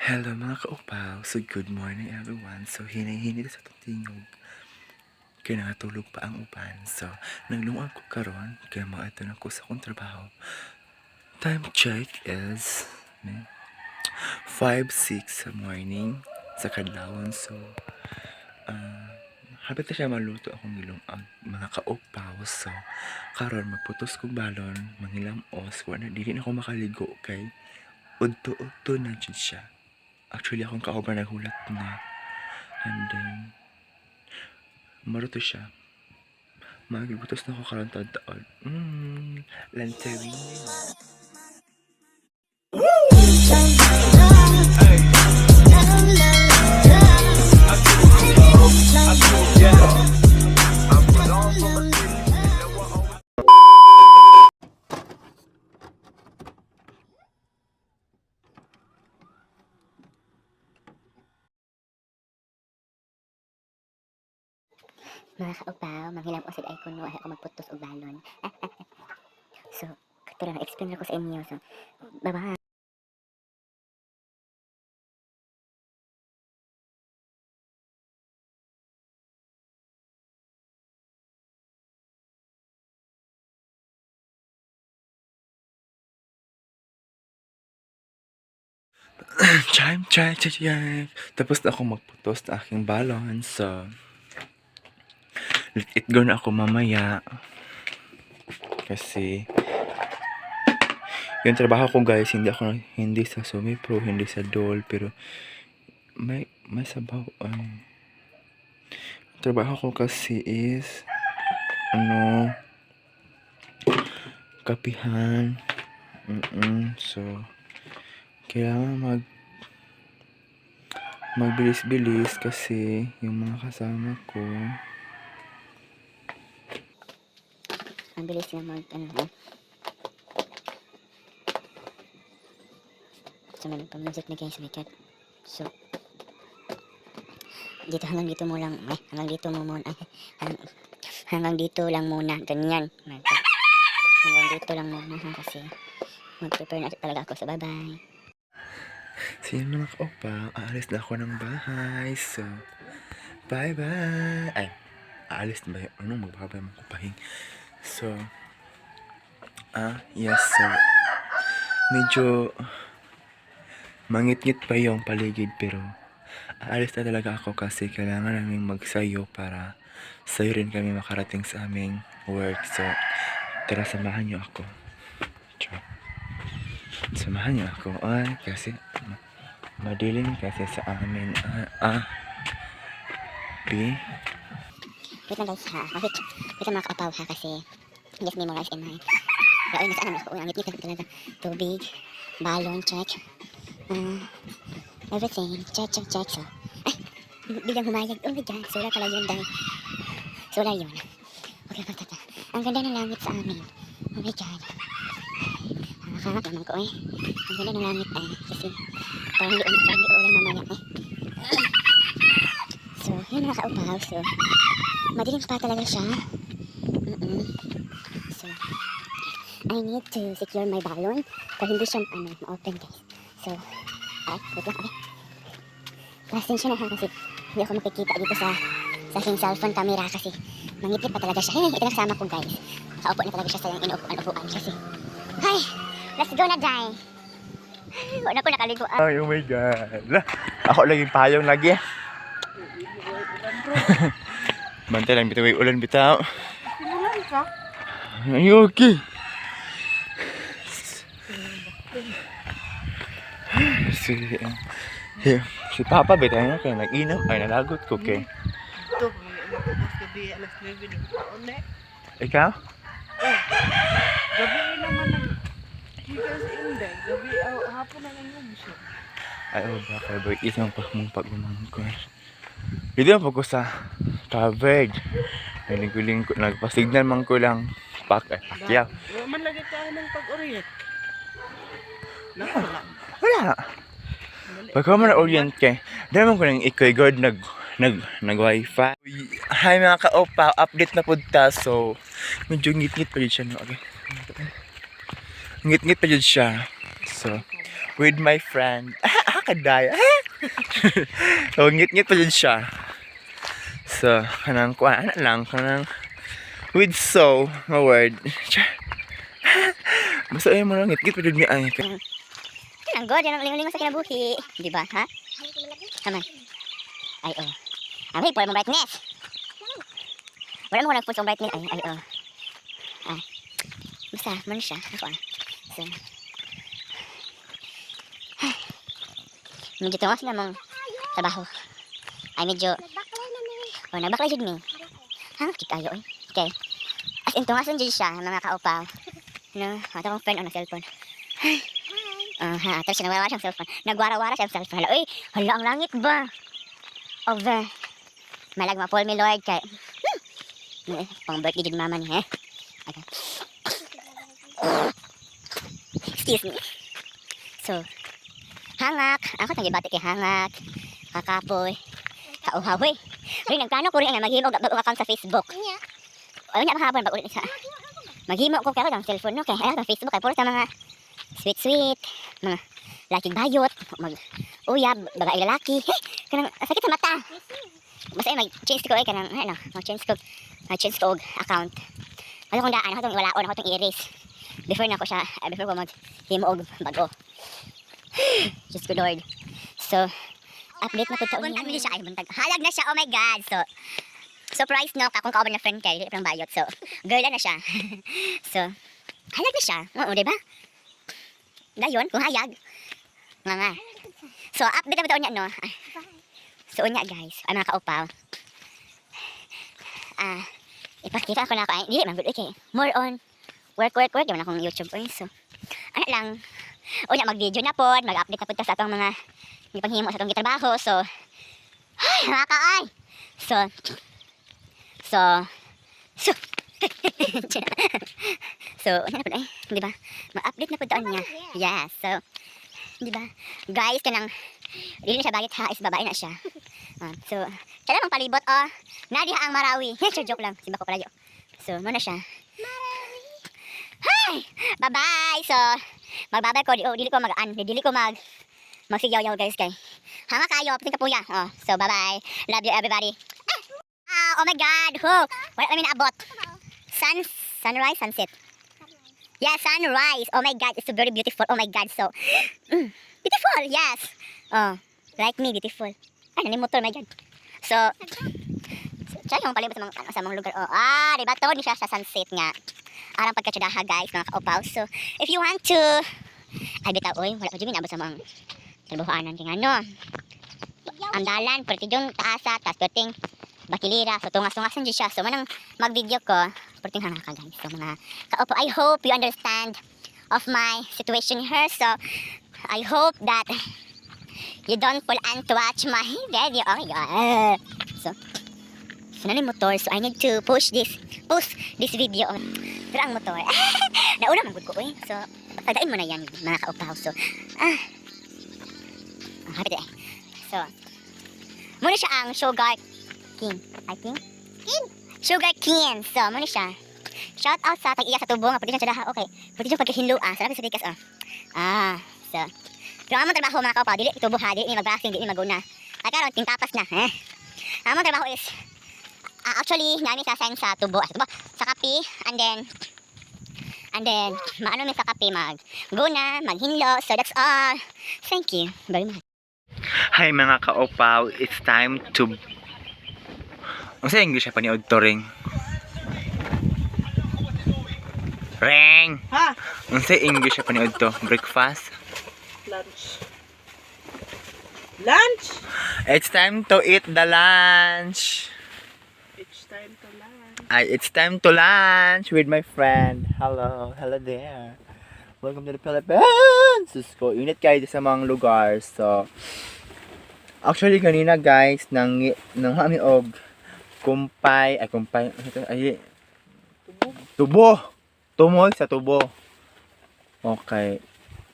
Hello mga kaupaw. So good morning everyone. So hinay-hinay sa tingog. Kaya nakatulog pa ang upan. So naglungag ko karon kaya maato na ko sa akong trabaho. Time check is 5:06 sa morning sa kadlawon. So habit na siya maluto akong gilungag mga kaupaw. So karon magputos kong balon, mangilamos, wala dili na ako makaligo kay udto-udto na jud siya. Actually, akong kaobra naghulat na. And then, maruto siya. Magibutos na ako karon taon. Lansawi. Mga kaupaw, manghilam ko sa ay kuno ay ako magputos og balon. So, kato lang explain ko sa inyo. So, baba. Check. Tapos na ako magputos na aking balon. So, let it go na ako mamaya. Kasi, yung trabaho ko guys, hindi sa sumipro, hindi sa dole, pero may sabaw. Trabaho ko kasi is kapihan. So, kailangan magbilis-bilis kasi yung mga kasama ko Ang bilis na So, may pa-music na guys, may cut. So, dito hanggang dito mo lang, hanggang dito mo muna, hanggang dito lang muna, ganyan. Hanggang dito lang muna kasi mag-prepare na talaga ako. So, bye-bye. Sige mga kaupa, aalis na ako ng bahay. So, bye-bye. Ay, aalis na ba yun? Magbabay mo kupahing. So, yes, so, medyo mangit-ngit pa yung paligid pero aalis na talaga ako kasi kailangan namin magsayo para sayo rin kami makarating sa aming work. So, tara samahan niyo ako. Samahan niyo ako. Kasi madilim kasi sa amin. Wait lang guys ha. Wait lang mga kaupaw ha kasi just memorize in my Raoy, nasaan naman ako? Ang ngit-ngit na talaga. Tubig, balon, check. Everything, check. So, bilang humayag. Oh my God, solar pala yun dahil. Solar yun. Okay. Ang ganda ng langit sa amin. Oh my God. Nakakangap naman ko eh. Ang ganda ng langit kasi parang hindi ulan mamaya So, yun mga kaupaw. So, madilim pa talaga siya. So, I need to secure my balon para hindi siya ma-open guys. So, wait lang. Pasensya na ha kasi hindi ako makikita dito sa aking cellphone camera kasi mangipit pa talaga siya. Ito nasama ko guys. Nakaupo na talaga siya sa yung inuupuan kasi. Hi! Let's go na Jai! Wala ko nakaligo. Oh my God. Ako lagi payong lagi. Bantay lang bitaw ulan bitaw. Ulan ka? Ay, okay. Si Papa bitaw niya kaya nag-inom. Ay, nalagot ko kay. Ito, matubos gabi, alas 9 ng taon Ikaw? Gabi naman nag-higa sa Inday. Gabi, hapon na lang siya. Ay, baka ba isang pag-umang ko. Dito po ko sa covered. Nagling-lingko, nagpa-signal man ko lang. Pakyaw. Man lagi ka ng pag-orient. Wala. Pagka mo na-orient kay, dahil ko nang ikoy god nag-wifi. Hi mga ka-opa, update na po ta. So, medyo ngit-ngit pa dyan siya. No? Okay. Ngit-ngit pa dyan siya. So, with my friend. Kadaya. So, ngit-ngit pa dyan siya. So, kanang kuhaan lang. Kanang with so, nga word. Basta ayun mo lang, ngit-ngit pa dyan niya. Ay, Ang god, yan ang lingon-lingon sa kinabuhi. Di ba, ha? Tama. Ay, oh. Ang hey, mo brightness. Wala mo ko nag-full sa brightness. Ay, oh. Ah. Basta, man siya. Ako, So, medyo tungas na mong trabaho. Ay, medyo, nagbaklay jud mi. Hang, kikayo, eh. Okay. As in, tungas lang jud siya, mga kaupaw. No, ato kong friend, cellphone. Ay. Ha, tapos siya nagwara siyang cellphone. Nagwara-wara siyang cellphone. Hala, uy, hala, ang langit ba? Over. Malag mapol mi Lord kay. Pang birthday din mama ni, eh. Okay. Excuse me. So, hangak. Ako tangibati kay hangak. Kakapoy. Kauhaw, rin nagplano ko rin nga maghimo og account sa Facebook. Ano nya mahapon pag ulit sa. Maghimo ko kay ang cellphone no kay ang Facebook kay puro sa mga sweet, mga laking bayot, mag uyab, babae lalaki. Kanang sakit sa mata. Basta mag-change ko kanang ano, mag-change ko og account. Ano kung daan ako tong walaon ako tong i-erase. Before ko maghimo og bago. Just good Lord. So, update na po taon niya. Buntag siya ay buntag. Halag na siya. Oh my God. So, surprise no kakong kauban na friend kay dili pang bayot. So, girl na siya. So, halag na siya. Oo, di ba? Dayon, kung hayag. Nga. So, update na po taon niya no. So, unya guys, ay mga kaupaw. Ipakita ko na ako. Dili man good okay. More on work. Yaman akong YouTube po. So, ano lang. Unya mag-video na po, mag-update na po sa atong mga ipanghimo sa atong trabaho. So, ay, nakakaay. So, ano na po ay, di ba? Mag-update na po doon niya. Yes, so, di ba? Guys, kanang, dili na siya bagit ha, is babae na siya. So, siya lang ang palibot, oh. Nadiha ang Marawi. Joke lang, simba ko palayo. So, muna siya. Hi! Bye-bye! So, magbabay ko, dili ko magsigaw-yaw guys kay. Hanga kayo, pating kapuya. Oh, so bye-bye. Love you everybody. Oh my God! Wala kami naabot. Sunrise, sunset. Yeah, sunrise. Oh my God, it's so very beautiful. Oh my God, so beautiful, yes. Oh, like me, beautiful. Ay, nanimotor, my God. So siya yung palibot sa mga lugar. Oh, diba to? Di siya sa sunset nga. Arang pagkatsadaha guys, mga kaupaw. So, if you want to, ay bitaw, wala pa dyan minabot sa mga trabahoanan kaya ano. Andalan, pwede dyan taasa, tas pwede bakilira. So, tungas-tungasan dyan siya. So, manang mag-video ko, pwede hangaka guys. So, mga kaupaw, I hope you understand of my situation here. So, I hope that you don't pull and to watch my video. Oh my God. So nanin motor. So, I need to post this video. Pero ang motor, nauna man gud ko eh. So, tagain mo na yan, mga kaupaw. So, happy day. So, muna siya ang Sugar King. I think? Sugar King. So, muna siya. Shout out sa tag-iya sa tubo nga. Pwede siya tsadaha. Okay. Pwede siya pagkahinlo. Sarap sa tikas. So, pero among trabaho mga kaupaw, dili itubo ha. Dili ni mag-brushing, dili ni maguna. Ay karon, tingtapas na. Among trabaho is, actually, namin sasend sa tubo, sa kape, and then, maano min sa kape, mag-guna, maghinlo, so that's all. Thank you very much. Hi mga kaupaw, it's time to... Ang sa English pa ni Ring? Ring! Ha? Ang sa English pa ni Breakfast? Lunch? It's time to eat the lunch! It's time to lunch. It's time to lunch with my friend. Hello there. Welcome to the Philippines. Susko, init kayo sa mga lugar. So, actually kanina guys, nang kami og kumpay, tubo. Tumol sa tubo. Okay.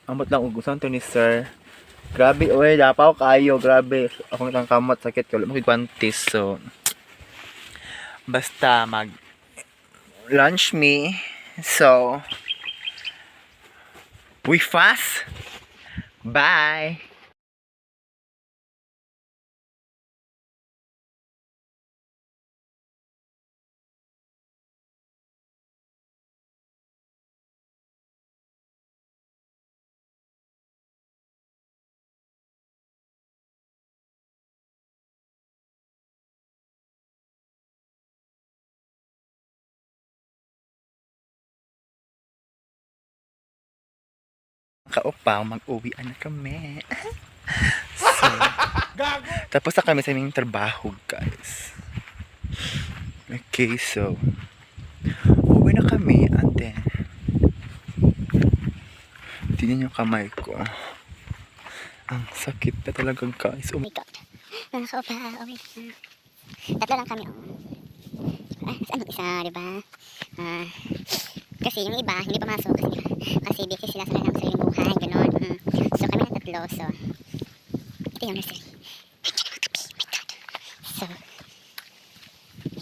Amot lang ugusan to ni sir. Grabe, dapaw kayo, grabe. Akong itang kamot, sakit ko. Magkikwantis, so basta lunch me. So, we fast. Bye. kaupaw, mag-uwian na kami. So, tapos na kami sa aming trabaho, guys. Okay, so, uwi na kami, and then, tingnan yung kamay ko. Ang sakit na talaga, guys. Oh my God. Nakakaupa. Okay. Tatlo lang kami. Ano isa, diba? Kasi yung iba, hindi pa masok. Kasi busy sila sa kanilang sariling buhay. Ganon. So kami na tatlo. So, ito yung nursery. So,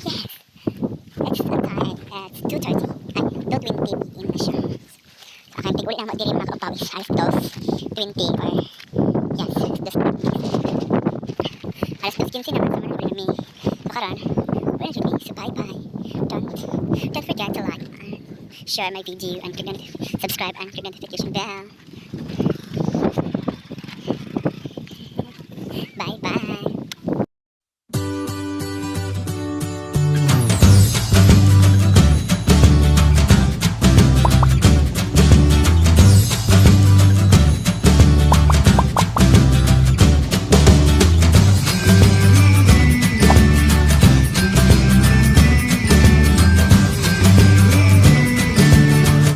yes. It's the time. It's 2:30. Ay, 2:20 p.m. na siya. So, akan tig-uli na mag-diri mga kaupawis. Alas 2:20 or yes, alas 2:15 naman. So, ano rin kami. So, karon, we're na dyan. So, bye-bye. Don't forget to like and share my video and subscribe and click notification bell.